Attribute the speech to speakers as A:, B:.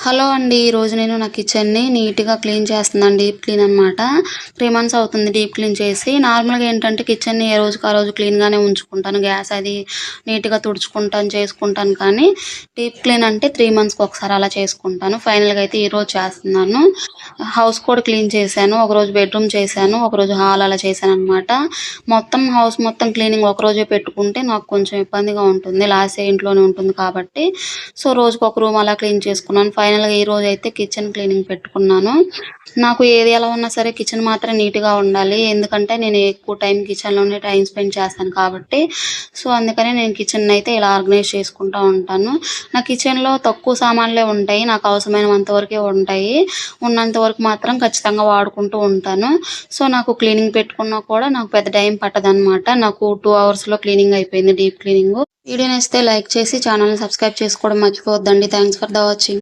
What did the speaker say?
A: Hello అండి. ఈరోజు నేను నా కిచెన్‌ని నీట్‌గా క్లీన్ చేస్తున్నాను. డీప్ క్లీన్ అనమాట. 3 మంత్స్ అవుతుంది డీప్ క్లీన్ చేసి. నార్మల్‌గా ఏంటంటే కిచెన్‌ని ఏ రోజుకి ఆ రోజు క్లీన్‌గానే ఉంచుకుంటాను. గ్యాస్ అది నీట్‌గా తుడుచుకుంటాను, చేసుకుంటాను. కానీ డీప్ క్లీన్ అంటే 3 మంత్స్‌కి ఒకసారి అలా చేసుకుంటాను. ఫైనల్‌గా అయితే ఈరోజు చేస్తున్నాను. హౌస్ కూడా క్లీన్ చేశాను. ఒకరోజు బెడ్‌రూమ్ చేశాను. ఒకరోజు హాల్ అలా చేశాననమాట. మొత్తం హౌస్ మొత్తం క్లీనింగ్ ఒకరోజే పెట్టుకుంటే నాకు కొంచెం ఇబ్బందిగా ఉంటుంది. లాస్ట్ డే ఇంట్లోనే ఉంటుంది కాబట్టి రోజుకొక రూమ్ అలా క్లీన్ చేసుకున్నాను. ఫైనల్‌గా ఈరోజైతే కిచెన్ క్లీనింగ్ పెట్టుకున్నాను. నాకు ఏది ఎలా ఉన్నా సరే కిచెన్ మాత్రం నీట్‌గా ఉండాలి. ఎందుకంటే నేను ఎక్కువ టైం కిచెన్‌లోనే టైమ్ స్పెండ్ చేస్తాను కాబట్టి, అందుకనే నేను కిచెన్‌నయితే ఇలా ఆర్గనైజ్ చేసుకుంటా ఉంటాను. నా కిచెన్‌లో తక్కువ సామాన్లే ఉంటాయి. నాకు అవసరమైనంత వరకే ఉంటాయి. ఉన్నంత వరకు మాత్రం ఖచ్చితంగా వాడుకుంటూ ఉంటాను. నాకు క్లీనింగ్ పెట్టుకున్నా కూడా నాకు పెద్ద టైం పట్టదనమాట. నాకు 2 అవర్స్‌లో క్లీనింగ్ అయిపోయింది డీప్ క్లీనింగు. వీడియో నచ్చితే లైక్ చేసి ఛానెల్‌ని సబ్స్క్రైబ్ చేసుకోవడం మర్చిపోవద్దండి. Thanks for the watching.